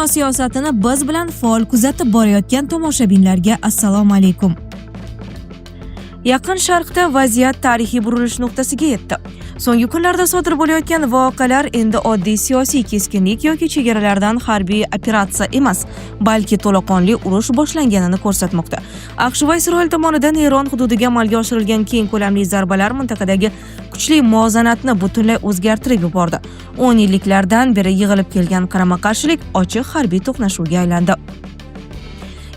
Dunyo siyosatini biz bilan faol kuzatib borayotgan tomoshabinlarga assalomu alaykum. Yaqin Sharqda vaziyat tarixiy burilish nuqtasiga yetdi. So'nggi kunlarda sodir bo'layotgan voqealar endi oddiy siyosiy keskinlik yoki chegaralardan harbiy operatsiya emas, balki to'laqonli urush boshlanganini ko'rsatmoqda. AQSh va Isroil tomonidan Eron hududiga amalga oshirilgan keng ko'lamli zarbalar mintaqadagi kuchli muvozanatni butunlay o'zgartirib yubordi. 10 yilliklardan beri yig'ilib kelgan qarama-qarshilik ochiq harbiy to'qnashuvga aylandi.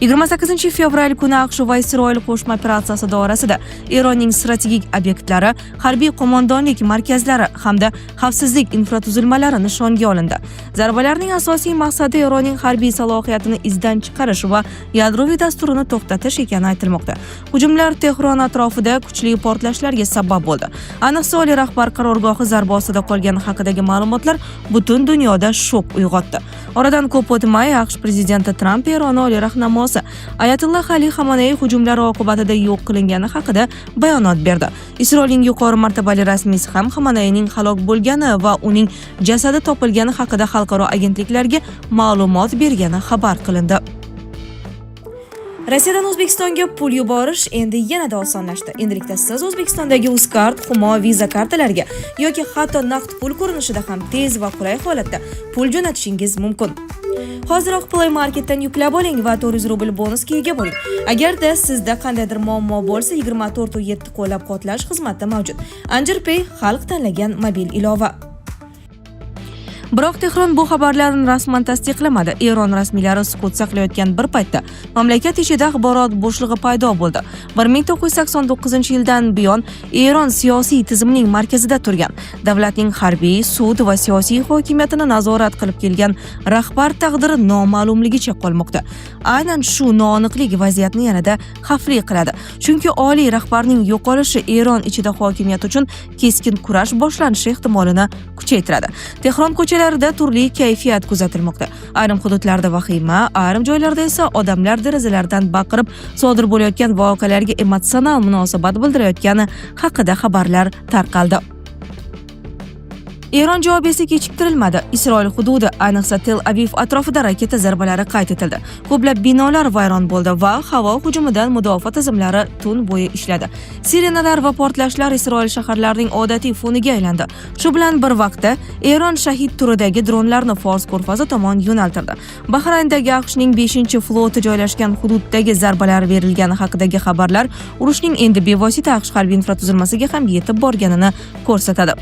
28 fevral kuni AQSh va Isroil qo'shma operatsiyasi doirasida Eronning strategik obyektlari, harbiy qo'mondonlik markazlari hamda xavfsizlik infratuzilmalari nishonga olindi. Zarbalarning asosiy maqsadi Eronning harbiy salohiyatini izdan chiqarish va yadroviy dasturini to'xtatish ekani aytilmoqda. Hujumlar Tehron atrofida kuchli portlashlarga sabab bo'ldi. Ayniqsa oliy rahbar qarorgohi zarba ostida qolgani haqidagi ma'lumotlar butun dunyoda shok uyg'otdi. Oradan ko'p o'tmay AQSh prezidenti Tramp Eron oliy rahnamosi Ayatulloh Ali Xamenei hujumlar oqibatida yo'q qilingani haqida bayonot berdi. Isroilning yuqori martabali rasmiysi ham Xameneining halok bo'lgani va uning jasadi topilgani haqida xalqaro agentliklarga ma'lumot bergani xabar qilindi. Rossiyadan O'zbekistonga pul yuborish endi yanada osonlashdi. Endilikda siz O'zbekistondagi Uzcard, Humo, Visa kartalariga yoki hatto naqd pul ko'rinishida ham tez va qulay holatda pul jo'natishingiz mumkin. Hoziroq Play Marketdan yuklab oling va 400 rubl bonusga ega bo'ling. Agarda sizda qandaydir muammo bo'lsa, 24/7 qo'llab-quvvatlash xizmati mavjud. Anjir Pay xalq tanlagan mobil ilova. Biroq Tehron bu xabarlarni rasman tasdiqlamadi. Eron rasmiylari sukut saqlayotgan bir paytda mamlakat ichida axborot bo'shlig'i paydo bo'ldi. 1989-yildan buyon Eron siyosiy tizimning markazida turgan, davlatning harbiy, sud va siyosiy hokimiyatini nazorat qilib kelgan rahbar taqdiri noma'lumligicha qolmoqda. Aynan shu noaniqlik vaziyatni yanada xavfli qiladi. Chunki oliy rahbarning yo'qolishi Eron ichida hokimiyat uchun keskin kurash boshlanishi ehtimolini kuchaytiradi. Tehron ko'chalarida turli kayfiyat kuzatilmoqda. Ayrim hududlarda vahima, ayrim joylarda esa odamlar derazalardan baqirib sodir bo'layotgan voqealarga emotsional munosabat bildirayotgani haqida xabarlar tarqaldi. Eron javob esa kechiktirilmadi. Isroil hududi, ayniqsa Tel Aviv atrofida raketa zarbalari qayd etildi. Ko'plab binolar vayron bo'ldi va havo hujumidan mudofaa tizimlari tun bo'yi ishladi. Sirenalar va portlashlar Isroil shaharlarining odatiy foniga aylandi. Shu bilan bir vaqtda Eron shahid turidagi dronlarni Fors ko'rfazi tomon yo'naltirdi. Bahrayndagi AQShning 5-floti joylashgan hududdagi zarbalar berilgani haqidagi xabarlar urushning endi bevosita AQSh harbiy infratuzilmasiga ham yetib borganini ko'rsatadi.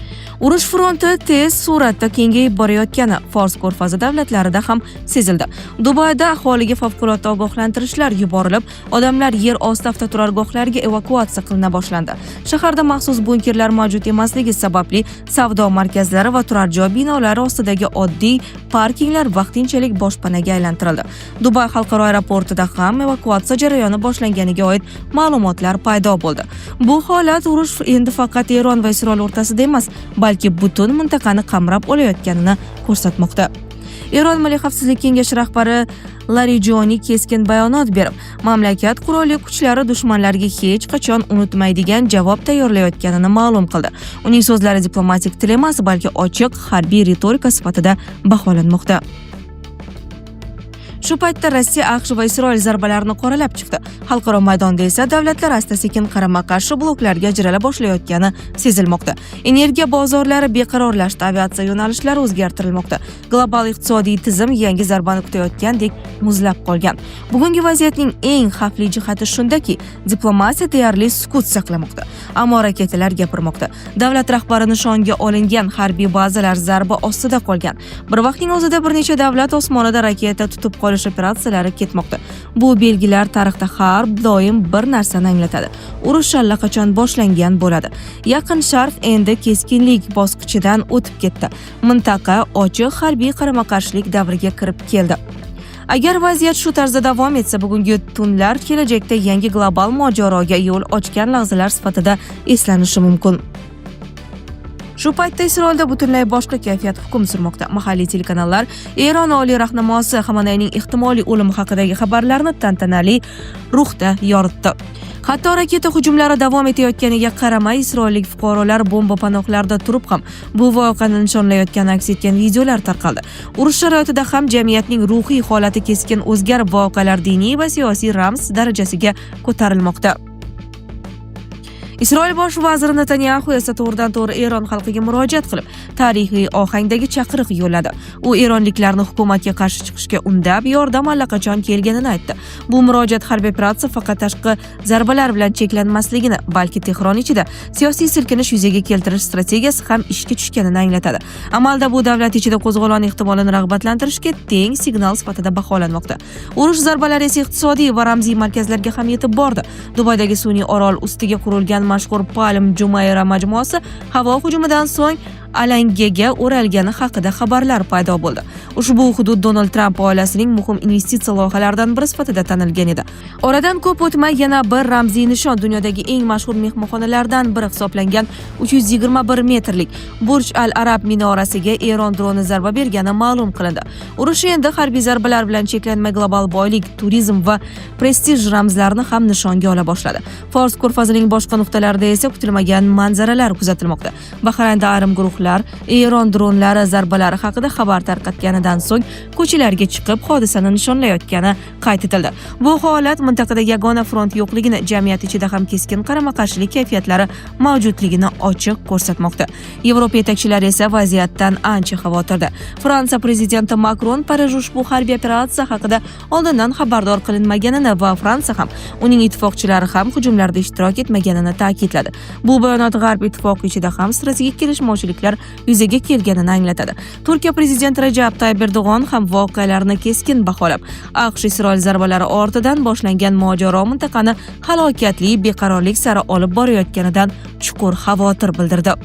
Urush fronti tez suratda kengayib borayotgani Fors ko'rfazi davlatlarida ham sezildi. Dubayda aholiga favqulodda ogohlantirishlar yuborilib, odamlar yer osti avtoturargohlariga evakuatsiya qilina boshlandi. Shaharda maxsus bunkerlar mavjud emasligi sababli savdo markazlari va turar joy binolari ostidagi oddiy parkinglar vaqtinchalik boshpanaga aylantirildi. Dubay xalqaro aeroportida ham evakuatsiya jarayoni boshlanganiga oid ma'lumotlar paydo bo'ldi. Bu holat urush endi faqat Eron va Isroil o'rtasida emas, balki butun mintaqani qamrab olayotganini ko'rsatmoqda. Eron Milliy xavfsizlik kengashi rahbari Larijoni keskin bayonot berib, mamlakat qurolli kuchlari dushmanlarga hech qachon unutmaydigan javob tayyorlayotganini ma'lum qildi. Uning so'zlari diplomatik til emas, balki ochiq harbiy retorika sifatida baholanmoqda. Shu paytda Rossiya, AQSh va Isroil zarbalarini qoralab chiqdi. Xalqaro maydonda esa davlatlar asta-sekin qarama-qarshi bloklarga ajrala boshlayotgani sezilmoqda. Energiya bozorlari beqarorlashdi, aviatsiya yo'nalishlari o'zgartirilmoqda. Global iqtisodiy tizim yangi zarbani kutayotgandek muzlab qolgan. Bugungi vaziyatning eng xavfli jihati shundaki, diplomatiya deyarli sukut saqlamoqda, ammo raketalar gapirmoqda. Davlat rahbari nishonga olingan harbiy bazalar zarba ostida qolgan. Bir vaqtning o'zida bir necha davlat osmonida raketa tutib qolish operatsiyalari ketmoqda. Bu belgilar tarixda har doim bir narsani anglatadi. Urush allaqachon boshlangan bo'ladi. Yaqin Sharq endi keskinlik bosqichidan o'tib ketdi. Mintaqa ochiq harbiy qarama-qarshilik davriga kirib keldi. Agar vaziyat shu tarzda davom etsa, bugungi tunlar kelajakda yangi global mojaroga yo'l ochgan lahzalar sifatida eslanishi mumkin. Shu paytda Isroilda butunlay boshqa kayfiyat hukm surmoqda. Mahalliy telekanallar Eron oliy rahnamosi Xamanayning ehtimoliy o'limi haqidagi xabarlarni tantanali ruhda yoritdi. Hatto raketa hujumlari davom etayotganiga qaramay, isroillik fuqarolar bomba panohlarida turib ham bu voqeani nishonlayotgani aks etgan videolar tarqaldi. Urush sharoitida ham jamiyatning ruhiy holati keskin o'zgarib, voqealar diniy va siyosiy ramz darajasiga ko'tarilmoqda. Isroil bosh vaziri Netanyahu esa to'g'ridan-to'g'ri Eron xalqiga murojaat qilib, tarixiy ohangdagi chaqiriq yo'lladi. U eronliklarni hukumatga qarshi chiqishga undab, yordam allaqachon kelganini aytdi. Bu murojaat harbiy operatsiya faqat tashqi zarbalar bilan cheklanmasligini, balki Tehron ichida siyosiy silkinish yuzaga keltirish strategiyasi ham ishga tushganini anglatadi. Amalda bu davlat ichida qo'zg'olon ehtimolini rag'batlantirishga teng signal sifatida baholanmoqda. Urush zarbalari esa iqtisodiy va ramziy markazlarga ham yetib bordi. Dubaydagi sun'iy orol ustiga qurilgan mashhur Palm Jumeirah majmuasi havo hujumidan so'ng alangaga o'ralgani haqida xabarlar paydo bo'ldi. Ushbu hudud Donald Tramp oilasining muhim investitsiya loyihalaridan biri sifatida tanilgan edi. Oradan ko'p o'tmay yana bir ramziy nishon, dunyodagi eng mashhur mehmonxonalardan biri hisoblangan 321 metrlik Burj Al Arab minorasiga Eron droni zarba bergani ma'lum qilindi. Urush endi harbiy zarbalar bilan cheklanmay global boylik, turizm va prestij ramzlarini ham nishonga ola boshladi. Fors ko'rfazining boshqa nuqtalarida esa kutilmagan manzaralar kuzatilmoqda. Bahraynda ayrim guruhlar Eron dronlari zarbalari haqida xabar tarqatganidan so'ng ko'chalarga chiqib hodisani nishonlayotgani qayd etildi. Bu holat mintaqada yagona front yo'qligini, jamiyat ichida ham keskin qarama-qarshilik kayfiyatlari mavjudligini ochiq ko'rsatmoqda. Yevropa yetakchilari esa vaziyatdan ancha xavotirda. Fransiya prezidenti Makron Parij ushbu harbiy operatsiya haqida oldindan xabardor qilinmaganini va Fransiya ham uning ittifoqchilari ham hujumlarda ishtirok etmaganini ta'kidladi. Bu bayonot G'arb ittifoqi ichida ham strategik kelishmovchiliklar yuzaga kelganini anglatadi. Turkiya prezidenti Rajab Tayyip Erdo'g'on ham voqealarni keskin baholab, AQSh Isroil zarbalari ortidan boshlangan mojaro mintaqani halokatli beqarorlik sari olib borayotganidan chuqur xavotir bildirdi.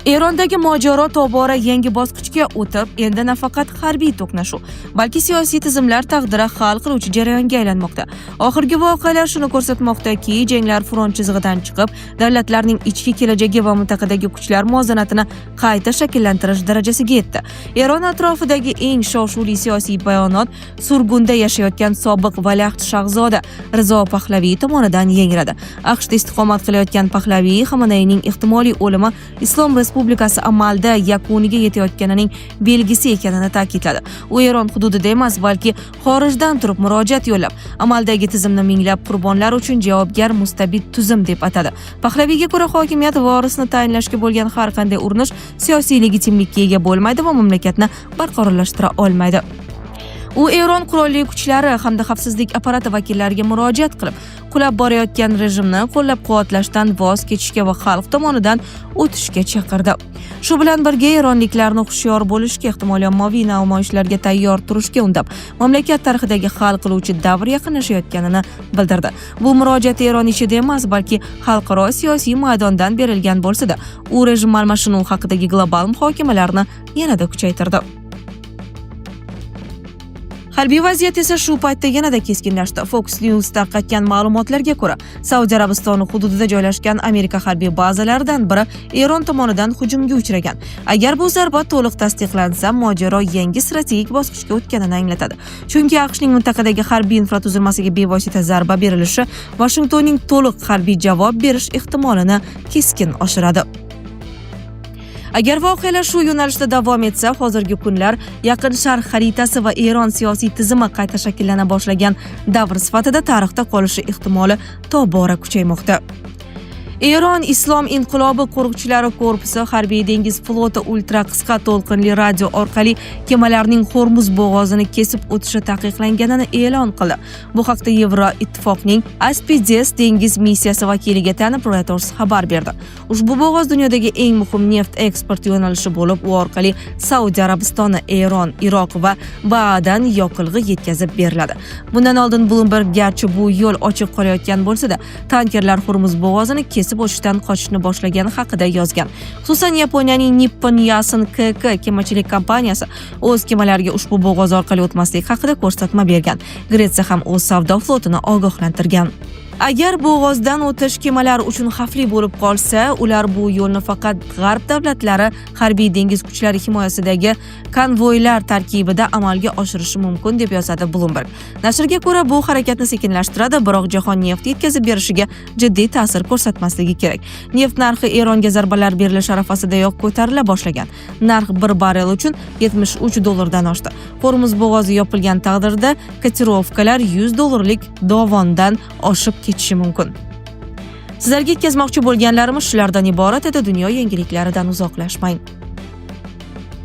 Erondagi mojaro tobora yangi bosqichga o'tib, endi nafaqat harbiy to'qnashuv, balki siyosiy tizimlar taqdiri hal qiluvchi jarayonga aylanmoqda. Oxirgi voqealar shuni ko'rsatmoqdaki, janglar front chizig'idan chiqib, davlatlarning ichki kelajagi va mintaqadagi kuchlar muvozanatini qayta shakllantirish darajasiga yetdi. Eron atrofidagi eng shov-shuvli siyosiy bayonot surgunda yashayotgan sobiq valiahd shahzoda Rizo Pahlaviy tomonidan yangradi. AQShda istiqomat qilayotgan Pahlaviy Xamanayning ehtimoliy o'limi Islom Respublikasi amalda yakuniga yetayotganining belgisi ekanini ta'kidladi. U Eron hududida emas, balki xorijdan turib murojaat yo'llab, amaldagi tizimni minglab qurbonlar uchun javobgar mustabid tuzum deb atadi. Pahlaviyga ko'ra, hokimiyat vorisni tayinlashga bo'lgan har qanday urinish siyosiy legitimlikka ega bo'lmaydi va mamlakatni barqarorlashtira olmaydi. U Eron qurolli kuchlari hamda xavfsizlik apparati vakillariga murojaat qilib, qulab borayotgan rejimni qo'llab-quvvatlashdan voz kechishga va xalq tomonidan o'tishga chaqirdi. Shu bilan birga eronliklarni hushyor bo'lishga, ehtimoliy ommaviy namoyishlarga tayyor turishga undab, mamlakat tarixidagi hal qiluvchi davr yaqinlashayotganini bildirdi. Bu murojaat Eron ichida emas, balki xalqaro siyosiy maydondan berilgan bo'lsa-da, u rejim almashinuvi haqidagi global muhokamalarni yanada kuchaytirdi. Harbiy vaziyat esa shu paytda yanada keskinlashdi. Fox News tarqatgan ma'lumotlarga ko'ra, Saudiya Arabistoni hududida joylashgan Amerika harbiy bazalaridan biri Eron tomonidan hujumga uchragan. Agar bu zarba to'liq tasdiqlansa, mojaro yangi strategik bosqichga o'tganini anglatadi. Chunki AQShning mintaqadagi harbiy infratuzilmasiga bevosita zarba berilishi Washingtonning to'liq harbiy javob berish ehtimolini keskin oshiradi. Agar voqealar shu yo'nalishda davom etsa, hozirgi kunlar Yaqin Sharq xaritasi va Eron siyosiy tizimi qayta shakllana boshlagan davr sifatida tarixda qolishi ehtimoli tobora kuchaymoqda. Eron Islom inqilobi qo'riqchilari korpusi harbiy dengiz floti ultra qisqa to'lqinli radio orqali kemalarning Hormuz bo'g'ozini kesib o'tishi taqiqlanganini e'lon qildi. Bu haqda Yevroittifoqning Aspides dengiz missiyasi vakiliga tanib Reuters xabar berdi. Ushbu bo'g'oz dunyodagi eng muhim neft eksport yo'nalishi bo'lib, u orqali Saudiya Arabistoni, Eron, Iroq va Ba'dan yoqilg'i yetkazib beriladi. Bundan oldin Bloomberg garchi bu yo'l ochiq qolayotgan bo'lsa-da, tankerlar Hormuz bo'g'ozini kesib o'tishdan qochishni boshlagani haqida yozgan. Xususan, Yaponiyaning Nippon Yasen KK kemachilik kompaniyasi o'z kemalariga ushbu bo'g'oz orqali o'tmaslik haqida ko'rsatma bergan. Gretsiya ham o'z savdo flotini ogohlantirgan. Agar bo'g'ozdan o'tish kemalari uchun xavfli bo'lib qolsa, ular bu yo'lni faqat G'arb davlatlari harbiy dengiz kuchlari himoyasidagi konvoylar tarkibida amalga oshirishi mumkin, deb yozadi Bloomberg. Nashrga ko'ra, bu harakatni sekinlashtiradi, biroq jahon neft yetkazib berishiga jiddiy ta'sir ko'rsatmasligi kerak. Neft narxi Eronga zarbalar berilish arafasidayoq ko'tarila boshlagan. Narx 1 barrel uchun $73 dan oshdi. Hormuz bo'g'ozi yopilgan taqdirda kotirovkalar $100 dovondan oshib ketishi mumkin. Sizlarga yetkazmoqchi bo'lganlarimiz shulardan iborat edi. Dunyo yangiliklaridan uzoqlashmang.